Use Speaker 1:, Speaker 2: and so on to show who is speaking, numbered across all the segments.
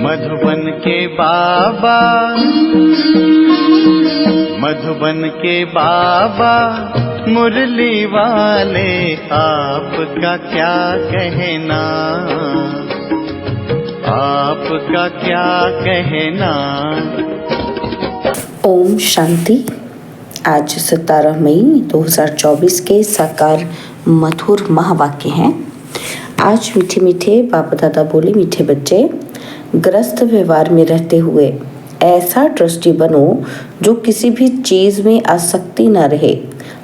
Speaker 1: मधुबन के बाबा, मधुबन के बाबा मुरली वाले, आपका क्या कहना, आपका क्या कहना।
Speaker 2: ओम शांति। आज 17 मई 2024 के साकार मधुर महावाक्य हैं। आज मीठे मीठे बाप दादा बोले, मीठे बच्चे, ग्रस्त व्यवहार में रहते हुए ऐसा ट्रस्टी बनो जो किसी भी चीज में आसक्ति न रहे।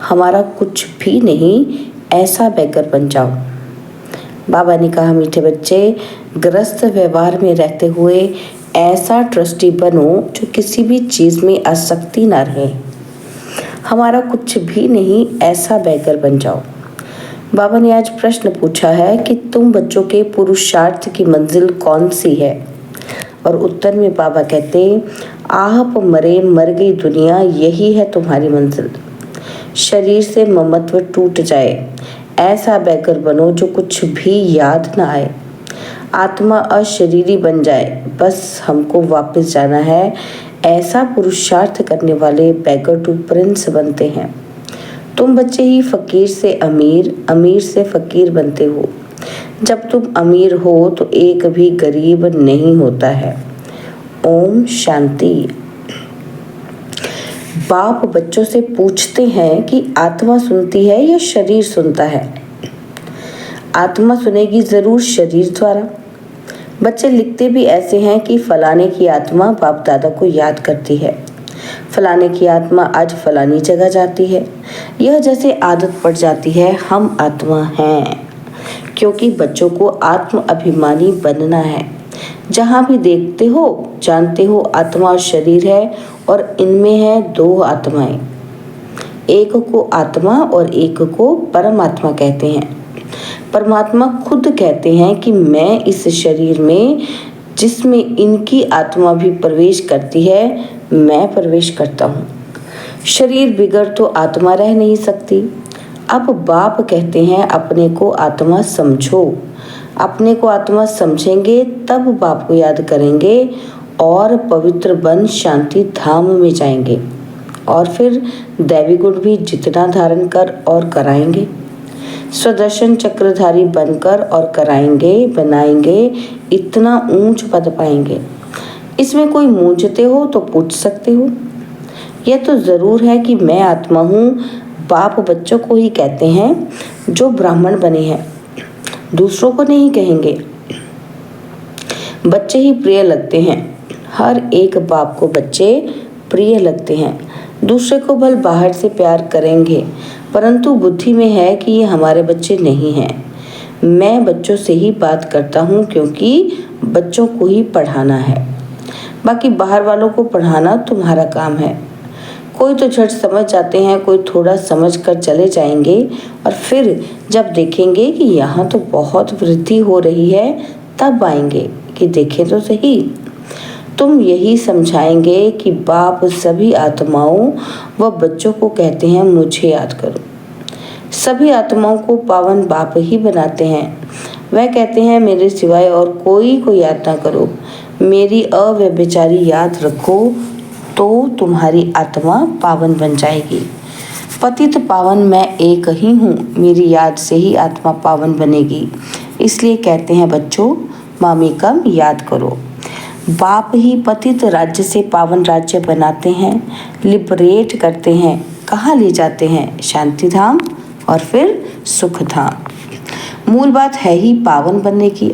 Speaker 2: हमारा कुछ भी नहीं, ऐसा बैगर बन जाओ। बाबा ने कहा, मीठे बच्चे, ग्रस्त व्यवहार में रहते हुए ऐसा ट्रस्टी बनो जो किसी भी चीज में आसक्ति न रहे। हमारा कुछ भी नहीं, ऐसा बैगर बन जाओ। बाबा ने आज प्रश्न पूछा है कि तुम बच्चों के पुरुषार्थ की मंजिल कौन सी है, और उत्तर में बाबा कहते, आप मरे मर गई दुनिया, यही है तुम्हारी मंजिल। शरीर से ममत्व टूट जाए, ऐसा बैगर बनो जो कुछ भी याद ना आए। आत्मा अशरीरी बन जाए, बस हमको वापस जाना है, ऐसा पुरुषार्थ करने वाले बैगर टू प्रिंस बनते हैं। तुम बच्चे ही फकीर से अमीर, अमीर से फकीर बनते हो। जब तुम अमीर हो तो एक भी गरीब नहीं होता है। ओम शांति। बाप बच्चों से पूछते हैं कि आत्मा सुनती है या शरीर सुनता है। आत्मा सुनेगी जरूर शरीर द्वारा। बच्चे लिखते भी ऐसे हैं कि फलाने की आत्मा बाप दादा को याद करती है, फलाने की आत्मा आज फलानी जगह जाती है। यह जैसे आदत पड़ जाती है, हम आत्मा हैं, क्योंकि बच्चों को आत्म अभिमानी बनना है। जहाँ भी देखते हो जानते हो आत्मा और शरीर है, और इनमें है दो आत्माएं। एक को आत्मा और एक को परमात्मा कहते हैं। परमात्मा खुद कहते हैं कि मैं इस शरीर में, जिसमें इनकी आत्मा भी प्रवेश करती है, मैं प्रवेश करता हूँ। शरीर बिगड़ तो आत्मा रह नहीं सकती। अब बाप कहते हैं, अपने को आत्मा समझो। अपने को आत्मा समझेंगे तब बाप को याद करेंगे और पवित्र बन शांति धाम में जाएंगे, और फिर दैवी गुण भी जितना धारण कर और कराएंगे। स्वदर्शन चक्रधारी बनकर और कराएंगे, बनाएंगे, इतना ऊंच पद पाएंगे। इसमें कोई मूंझते हो तो पूछ सकते हो। यह तो जरूर है कि मैं आत्मा हूँ। बाप बच्चों को ही कहते हैं जो ब्राह्मण बने हैं, दूसरों को नहीं कहेंगे। बच्चे ही प्रिय लगते हैं। हर एक बाप को बच्चे प्रिय लगते हैं। दूसरे को भल बाहर से प्यार करेंगे, परंतु बुद्धि में है कि ये हमारे बच्चे नहीं हैं। मैं बच्चों से ही बात करता हूँ, क्योंकि बच्चों को ही पढ़ाना है। बाकी बाहर वालों को पढ़ाना तुम्हारा काम है। कोई तो झट समझ जाते हैं, कोई थोड़ा समझ कर चले जाएंगे, और फिर जब देखेंगे कि यहाँ तो बहुत वृद्धि हो रही है, तब आएंगे कि देखें तो सही। तुम यही समझाएंगे कि बाप सभी आत्माओं व बच्चों को कहते हैं, मुझे याद करो। सभी आत्माओं को पावन बाप ही बनाते हैं। वह कहते हैं, मेरे सिवाय और कोई को याद ना करो, मेरी अव्यभिचारी याद रखो, तो तुम्हारी आत्मा पावन बन जाएगी। पतित पावन मैं एक ही हूँ, मेरी याद से ही आत्मा पावन बनेगी। इसलिए कहते हैं बच्चों, मामी कम याद करो। बाप ही पतित राज्य से पावन राज्य बनाते हैं, लिबरेट करते हैं। कहाँ ले जाते हैं? शांति धाम और फिर सुख धाम। मूल बात है ही पावन बनने की।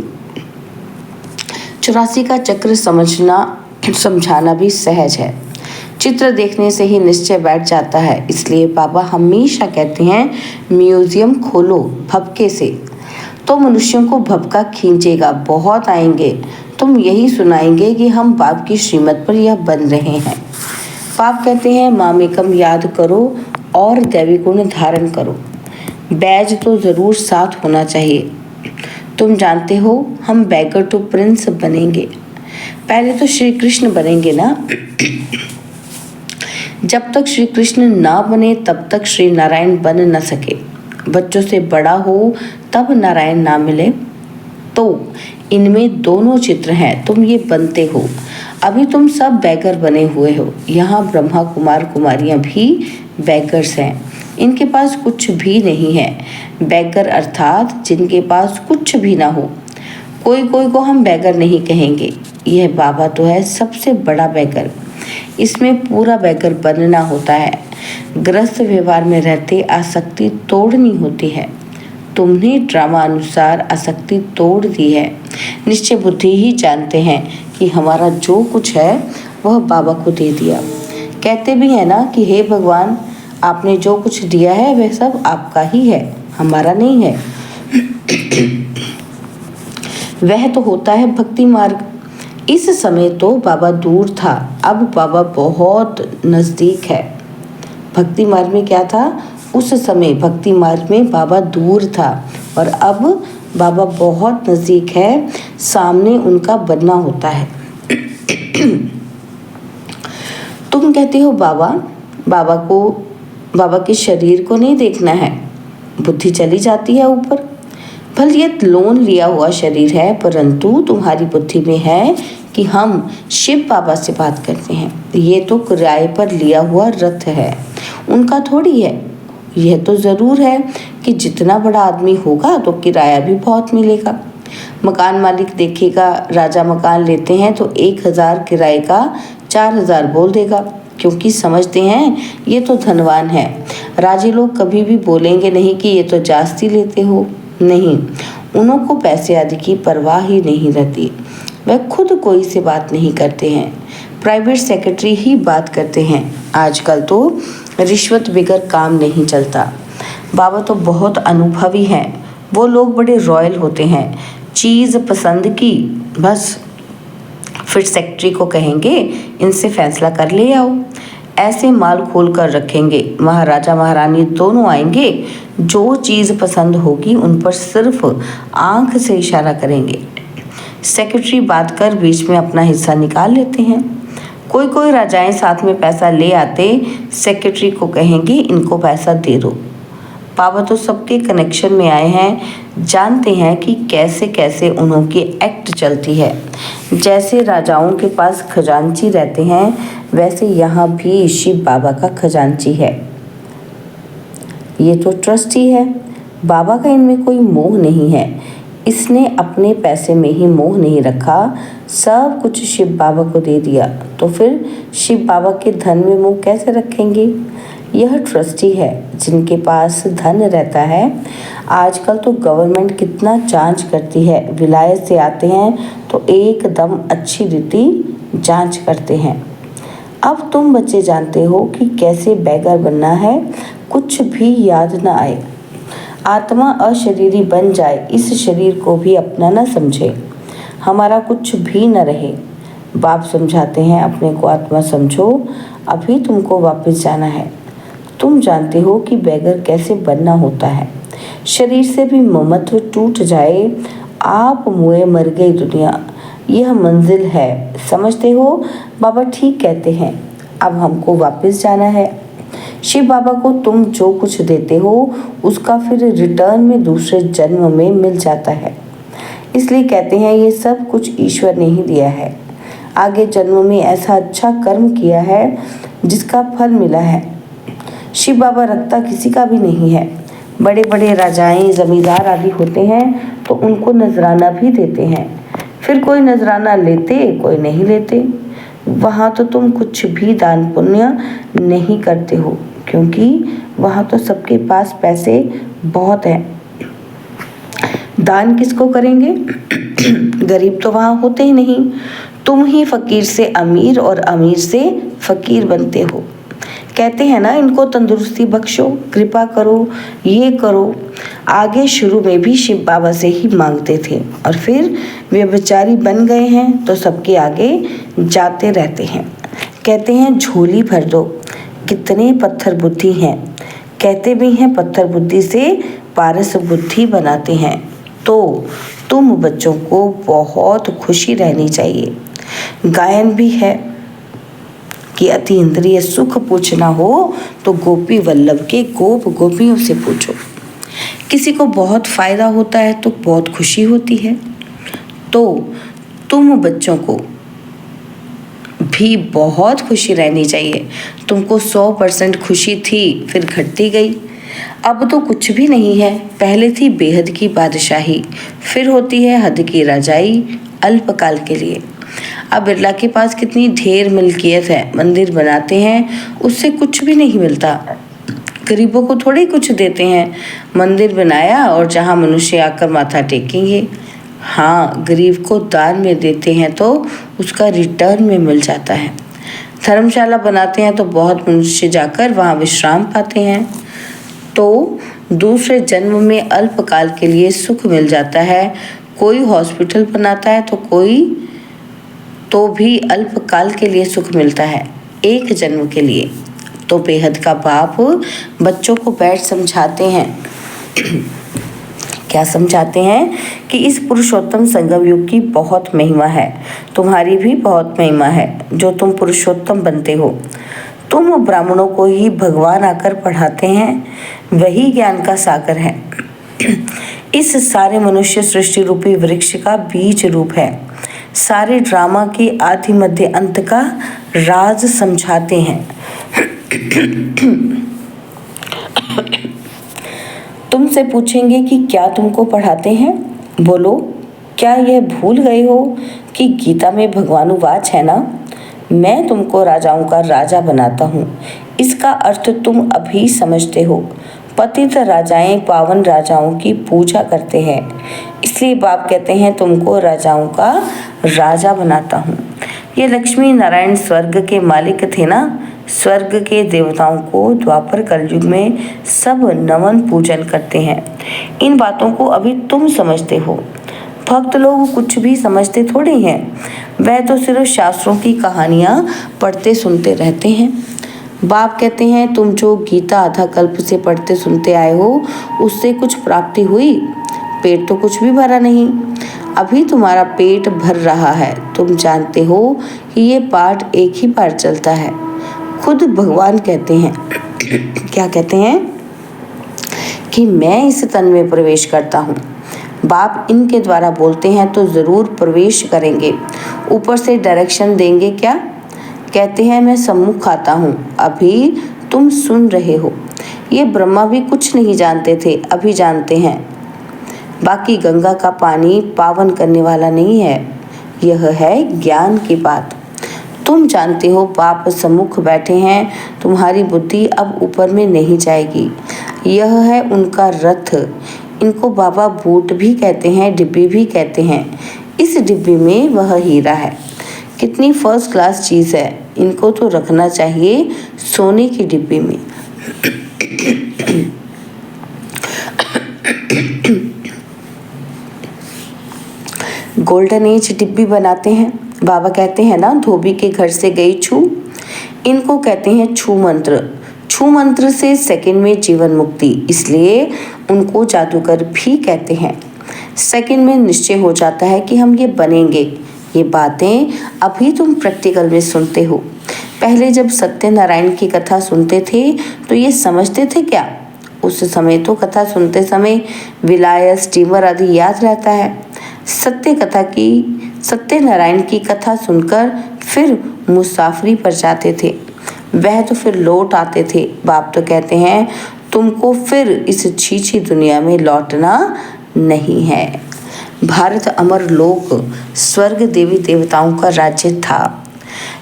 Speaker 2: 84 का चक्र समझाना भी सहज है। चित्र देखने से ही निश्चय बैठ जाता है। इसलिए बाबा हमेशा कहते हैं, म्यूजियम खोलो भपके से, तो मनुष्यों को भपका खींचेगा। बहुत आएंगे, तुम यही सुनाएंगे कि हम बाप की श्रीमत पर यह बन रहे हैं। बाप कहते हैं, मामेकम याद करो और दैवी गुण धारण करो। बैज तो जरूर साथ होना चाहिए। तुम जानते हो, हम बैगर टू प्रिंस बनेंगे। पहले तो श्री कृष्ण बनेंगे ना। जब तक श्री कृष्ण ना बने तब तक श्री नारायण बन न सके। बच्चों से बड़ा हो तब नारायण ना मिले। तो इनमें दोनों चित्र हैं, तुम ये बनते हो। अभी तुम सब बैगर बने हुए हो। यहाँ ब्रह्मा कुमार कुमारियाँ भी बैगर्स हैं। इनके पास कुछ भी नहीं है। बैगर अर्थात जिनके पास कुछ भी ना हो। कोई कोई को हम बैगर नहीं कहेंगे। यह बाबा तो है सबसे बड़ा बैगर। इसमें पूरा बैगर बनना होता है। गृहस्थ व्यवहार में रहते आसक्ति तोड़नी होती है। तुमने ड्रामा अनुसार आसक्ति तोड़ दी है। निश्चय बुद्धि ही जानते हैं कि हमारा जो कुछ है वह बाबा को दे दिया। कहते भी हैं ना कि हे भगवान, आपने जो कुछ दिया है वह सब आपका ही है, हमारा नहीं है। वह तो होता है भक्ति मार्ग। इस समय तो बाबा दूर था, अब बाबा बहुत नज़दीक है। भक्ति मार्ग में क्या था? उस समय भक्ति मार्ग में बाबा दूर था और अब बाबा बहुत नज़दीक है, सामने उनका बनना होता है। तुम कहते हो बाबा के शरीर को नहीं देखना है। बुद्धि चली जाती है ऊपर। भले ये लोन लिया हुआ शरीर है, परंतु तुम्हारी बुद्धि में है कि हम शिव बाबा से बात करते हैं। ये तो किराए पर लिया हुआ रथ है, उनका थोड़ी है। यह तो ज़रूर है कि जितना बड़ा आदमी होगा तो किराया भी बहुत मिलेगा। मकान मालिक देखेगा, राजा मकान लेते हैं तो 1000 किराए का 4000 बोल देगा, क्योंकि समझते हैं ये तो धनवान है। राजे लोग कभी भी बोलेंगे नहीं कि ये तो जास्ती लेते हो। नहीं, उन्हों को पैसे आदि की परवाह ही नहीं रहती। वह खुद कोई से बात नहीं करते हैं, प्राइवेट सेक्रेटरी ही बात करते हैं। आजकल तो रिश्वत बगैर काम नहीं चलता। बाबा तो बहुत अनुभवी हैं। वो लोग बड़े रॉयल होते हैं। चीज़ पसंद की, बस फिर सेक्रेटरी को कहेंगे इनसे फैसला कर ले आओ। ऐसे माल खोल कर रखेंगे। महाराजा महारानी दोनों आएंगे, जो चीज़ पसंद होगी उन पर सिर्फ आंख से इशारा करेंगे। सेक्रेटरी बात कर बीच में अपना हिस्सा निकाल लेते हैं। कोई कोई राजाएं साथ में पैसा ले आते, सेक्रेटरी को कहेंगे इनको पैसा दे दो। बाबा तो सबके कनेक्शन में आए हैं, जानते हैं कि कैसे कैसे उन्हों की एक्ट चलती है। जैसे राजाओं के पास खजांची रहते हैं, वैसे यहाँ भी शिव बाबा का खजांची है। ये तो ट्रस्टी है। बाबा का इनमें कोई मोह नहीं है। इसने अपने पैसे में ही मोह नहीं रखा, सब कुछ शिव बाबा को दे दिया, तो फिर शिव बाबा के धन में मोह कैसे रखेंगे? यह ट्रस्टी है जिनके पास धन रहता है। आजकल तो गवर्नमेंट कितना जांच करती है। विलायत से आते हैं तो एकदम अच्छी रीति जांच करते हैं। अब तुम बच्चे जानते हो कि कैसे बैगर बनना है। कुछ भी याद न आए, आत्मा अशरीरी बन जाए, इस शरीर को भी अपना न समझे, हमारा कुछ भी न रहे। बाप समझाते हैं अपने को आत्मा समझो, अभी तुमको वापस जाना है। तुम जानते हो कि बैगर कैसे बनना होता है। शरीर से भी ममत्व टूट जाए, आप मुए मर गई दुनिया, यह मंजिल है। समझते हो? बाबा ठीक कहते हैं। अब हमको वापस जाना है। शिव बाबा को तुम जो कुछ देते हो उसका फिर रिटर्न में दूसरे जन्म में मिल जाता है। इसलिए कहते हैं ये सब कुछ ईश्वर ने ही दिया है। आगे जन्म में ऐसा अच्छा कर्म किया है जिसका फल मिला है। शिव बाबा रखता किसी का भी नहीं है। बड़े बड़े राजाएं, जमींदार आदि होते हैं तो उनको नजराना भी देते हैं। फिर कोई नजराना लेते, कोई नहीं लेते। वहाँ तो तुम कुछ भी दान पुण्य नहीं करते हो, क्योंकि वहाँ तो सबके पास पैसे बहुत हैं। दान किसको करेंगे? गरीब तो वहाँ होते ही नहीं। तुम ही फकीर से अमीर और अमीर से फकीर बनते हो। कहते हैं ना इनको तंदुरुस्ती बख्शो, कृपा करो, ये करो। आगे शुरू में भी शिव बाबा से ही मांगते थे और फिर वे बेचारी बन गए हैं तो सबके आगे जाते रहते हैं। कहते हैं झोली भर दो। कितने पत्थर बुद्धि हैं। कहते भी हैं पत्थर बुद्धि से पारस बुद्धि बनाते हैं। तो तुम बच्चों को बहुत खुशी रहनी चाहिए। गायन भी है कि अति इंद्रिय सुख पूछना हो तो गोपी वल्लभ के गोप गोपियों से पूछो। किसी को बहुत फायदा होता है तो बहुत खुशी होती है, तो तुम बच्चों को भी बहुत खुशी रहनी चाहिए। तुमको 100% खुशी थी, फिर घटती गई। अब तो कुछ भी नहीं है। पहले थी बेहद की बादशाही, फिर होती है हद की रजाई अल्पकाल के लिए। अब बिरला के पास कितनी ढेर मिल्कियत है, मंदिर बनाते हैं उससे कुछ भी नहीं मिलता। गरीबों को थोड़े कुछ देते हैं। मंदिर बनाया और जहाँ मनुष्य आकर माथा टेकेंगे। हाँ, गरीब को दान में देते हैं तो उसका रिटर्न में मिल जाता है। धर्मशाला बनाते हैं तो बहुत मनुष्य जाकर वहाँ विश्राम पाते हैं। तो दूसरे जन्म में अल्पकाल के लिए सुख मिल जाता है। कोई हॉस्पिटल बनाता है तो भी अल्पकाल के लिए सुख मिलता है, एक जन्म के लिए। तो बेहद का बाप बच्चों को बैठ समझाते हैं क्या समझाते हैं कि इस पुरुषोत्तम संगम युग की बहुत महिमा है। तुम्हारी भी बहुत महिमा है जो तुम पुरुषोत्तम बनते हो। तुम ब्राह्मणों को ही भगवान आकर पढ़ाते हैं, वही ज्ञान का सागर है। इस सारे मनुष्य सृष्टि रूपी वृक्ष का बीज रूप है। सारे ड्रामा के आदि मध्य अंत का राज समझाते हैं। तुमसे पूछेंगे कि क्या तुमको पढ़ाते हैं? बोलो, क्या यह भूल गए हो कि गीता में भगवानुवाच है ना, मैं तुमको राजाओं का राजा बनाता हूँ। इसका अर्थ तुम अभी समझते हो। पतित राजाएं पावन राजाओं की पूजा करते हैं, इसलिए बाप कहते हैं तुमको राजाओं का राजा बनाता हूँ। ये लक्ष्मी नारायण स्वर्ग के मालिक थे ना। स्वर्ग के देवताओं को द्वापर कलयुग में सब नमन पूजन करते हैं। इन बातों को अभी तुम समझते हो। भक्त लोग कुछ भी समझते थोड़े हैं, वह तो सिर्फ शास्त्रों की कहानियाँ पढ़ते सुनते रहते हैं। बाप कहते हैं तुम जो गीता आधा कल्प से पढ़ते सुनते आए हो उससे कुछ प्राप्ति हुई? पेट तो कुछ भी भरा नहीं। अभी तुम्हारा पेट भर रहा है। तुम जानते हो कि ये पाठ एक ही बार चलता है। खुद भगवान कहते हैं क्या कहते हैं कि मैं इस तन में प्रवेश करता हूँ। बाप इनके द्वारा बोलते हैं तो जरूर प्रवेश करेंगे। ऊपर से डायरेक्शन देंगे क्या? कहते हैं मैं सम्मुख आता हूँ, अभी तुम सुन रहे हो। ये ब्रह्मा भी कुछ नहीं जानते थे, अभी जानते हैं। बाकी गंगा का पानी पावन करने वाला नहीं है, यह है ज्ञान की बात। तुम जानते हो बाप सम्मुख बैठे हैं, तुम्हारी बुद्धि अब ऊपर में नहीं जाएगी। यह है उनका रथ। इनको बाबा बूट भी कहते हैं, डिब्बी भी कहते हैं। इस डिब्बी में वह हीरा है। कितनी फर्स्ट क्लास चीज़ है। इनको तो रखना चाहिए सोने की डिब्बी में। गोल्डन एज डिब्बी बनाते हैं। बाबा कहते हैं ना, धोबी के घर से गई छू। इनको कहते हैं छू मंत्र। छू मंत्र से सेकंड में जीवन मुक्ति, इसलिए उनको जादूगर भी कहते हैं। सेकंड में निश्चय हो जाता है कि हम ये बनेंगे। ये बातें अभी तुम प्रैक्टिकल में सुनते हो। पहले जब सत्यनारायण की कथा सुनते थे तो ये समझते थे क्या? उस समय तो कथा सुनते समय विलायत, स्टीमर आदि याद रहता है। सत्यनारायण की कथा सुनकर फिर मुसाफरी पर जाते थे, वह तो फिर लौट आते थे। बाप तो कहते हैं तुमको फिर इस छीछी दुनिया में लौटना नहीं है। भारत अमर लोक स्वर्ग देवी देवताओं का राज्य था।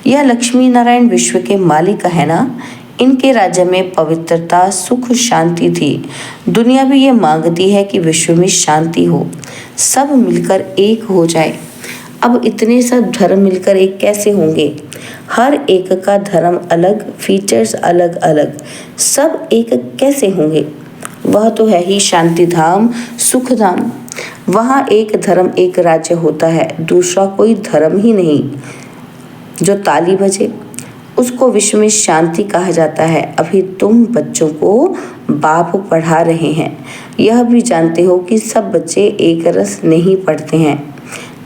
Speaker 2: यह लक्ष्मी नारायण विश्व के मालिक है ना। इनके राज्य में पवित्रता, सुख, शांति थी। दुनिया भी ये मांगती है कि विश्व में शांति हो, सब मिलकर एक हो जाए। अब इतने सब धर्म मिलकर एक कैसे होंगे? हर एक का धर्म अलग, फीचर्स अलग अलग, सब एक कैसे होंगे? वह तो है ही शांति धाम, सुख धाम। वहाँ एक धर्म एक राज्य होता है, दूसरा कोई धर्म ही नहीं। जो ताली बजे उसको विश्व में शांति कहा जाता है। अभी तुम बच्चों को बाप पढ़ा रहे हैं। यह भी जानते हो कि सब बच्चे एक रस नहीं पढ़ते हैं,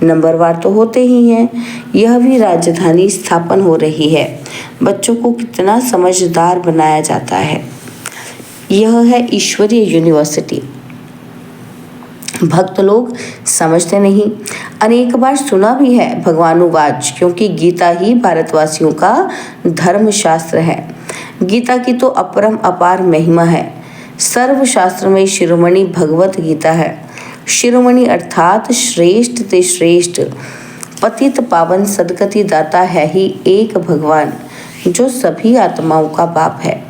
Speaker 2: नंबरवार तो होते ही हैं। यह भी राजधानी स्थापन हो रही है। बच्चों को कितना समझदार बनाया जाता है। यह है ईश्वरीय यूनिवर्सिटी। भक्त लोग समझते नहीं। अनेक बार सुना भी है भगवानुवाच, क्योंकि गीता ही भारतवासियों का धर्म शास्त्र है। गीता की तो अपरम अपार महिमा है। सर्वशास्त्र में शिरोमणि भगवत गीता है। शिरोमणि अर्थात श्रेष्ठ ते श्रेष्ठ, पतित पावन सदगति दाता है ही एक भगवान, जो सभी आत्माओं का बाप है।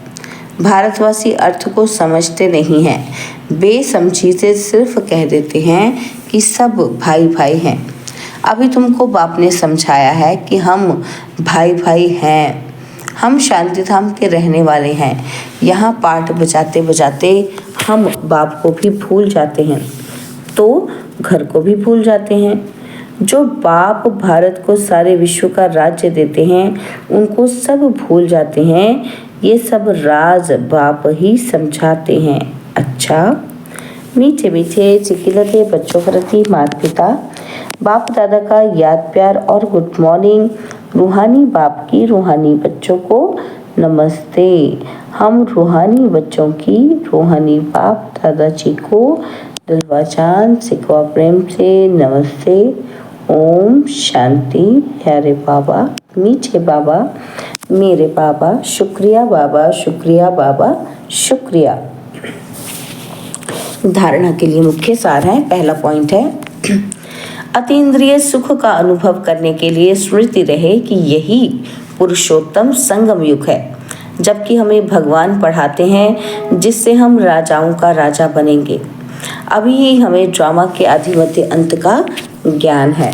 Speaker 2: भारतवासी अर्थ को समझते नहीं हैं, बेसमझी से सिर्फ कह देते हैं कि सब भाई भाई हैं। अभी तुमको बाप ने समझाया है कि हम भाई भाई हैं, हम शांति धाम के रहने वाले हैं। यहाँ पाठ बजाते बजाते हम बाप को भी भूल जाते हैं, तो घर को भी भूल जाते हैं। जो बाप भारत को सारे विश्व का राज्य देते हैं, उनको सब भूल जाते हैं। ये सब राज बाप ही समझाते हैं। अच्छा, मीठे मीठे चिकिलते बच्चों प्रति माता पिता बाप दादा का याद प्यार और गुड मॉर्निंग। रूहानी बाप की रूहानी बच्चों को नमस्ते। हम रूहानी बच्चों की रूहानी बाप दादाजी को दिलवा चांद सिकवा प्रेम से नमस्ते। ओम शांति। प्यारे बाबा, मीठे बाबा, मेरे बाबा, शुक्रिया बाबा, शुक्रिया बाबा, शुक्रिया। धारणा के लिए मुख्य सार है। पहला पॉइंट है, अतीन्द्रिय सुख का अनुभव करने के लिए स्मृति रहे कि यही पुरुषोत्तम संगम युग है, जबकि हमें भगवान पढ़ाते हैं जिससे हम राजाओं का राजा बनेंगे। अभी ही हमें ड्रामा के आदि मध्य अंत का ज्ञान है।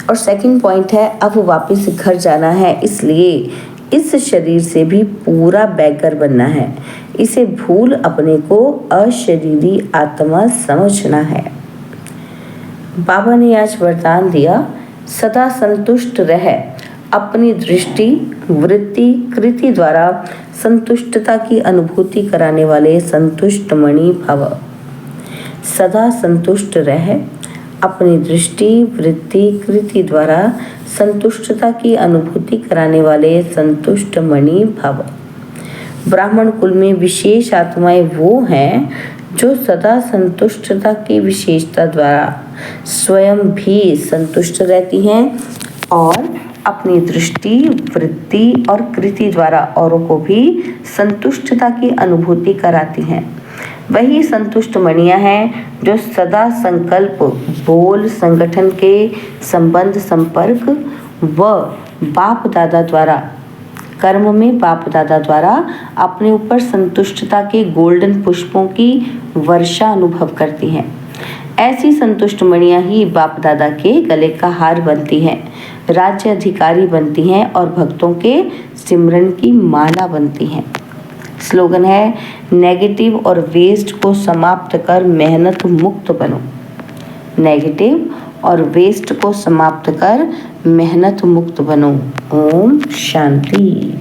Speaker 2: और सेकंड पॉइंट है, अब वापस घर जाना है, इसलिए इस शरीर से भी पूरा बैगर बनना है। इसे भूल अपने को अशरीरी आत्मा समझना है। बाबा ने आज वरदान दिया, सदा संतुष्ट रह, अपनी दृष्टि वृत्ति कृति द्वारा संतुष्टता की अनुभूति कराने वाले संतुष्ट मणि भव। सदा संतुष्ट रह, अपनी दृष्टि वृत्ति कृति द्वारा संतुष्टता की अनुभूति कराने वाले संतुष्ट मणि भव। ब्राह्मण कुल में विशेष आत्माएं वो हैं जो सदा संतुष्टता की विशेषता द्वारा स्वयं भी संतुष्ट रहती हैं और अपनी दृष्टि वृत्ति और कृति द्वारा औरों को भी संतुष्टता की अनुभूति कराती हैं। वही संतुष्ट मणियाँ हैं जो सदा संकल्प बोल संगठन के संबंध संपर्क व बाप दादा द्वारा कर्म में बाप दादा द्वारा अपने ऊपर संतुष्टता के गोल्डन पुष्पों की वर्षा अनुभव करती हैं। ऐसी संतुष्ट मणियाँ ही बाप दादा के गले का हार बनती हैं, राज्य अधिकारी बनती हैं और भक्तों के सिमरन की माला बनती हैं। स्लोगन है, नेगेटिव और वेस्ट को समाप्त कर मेहनत मुक्त बनो। नेगेटिव और वेस्ट को समाप्त कर मेहनत मुक्त बनो। ओम शांति।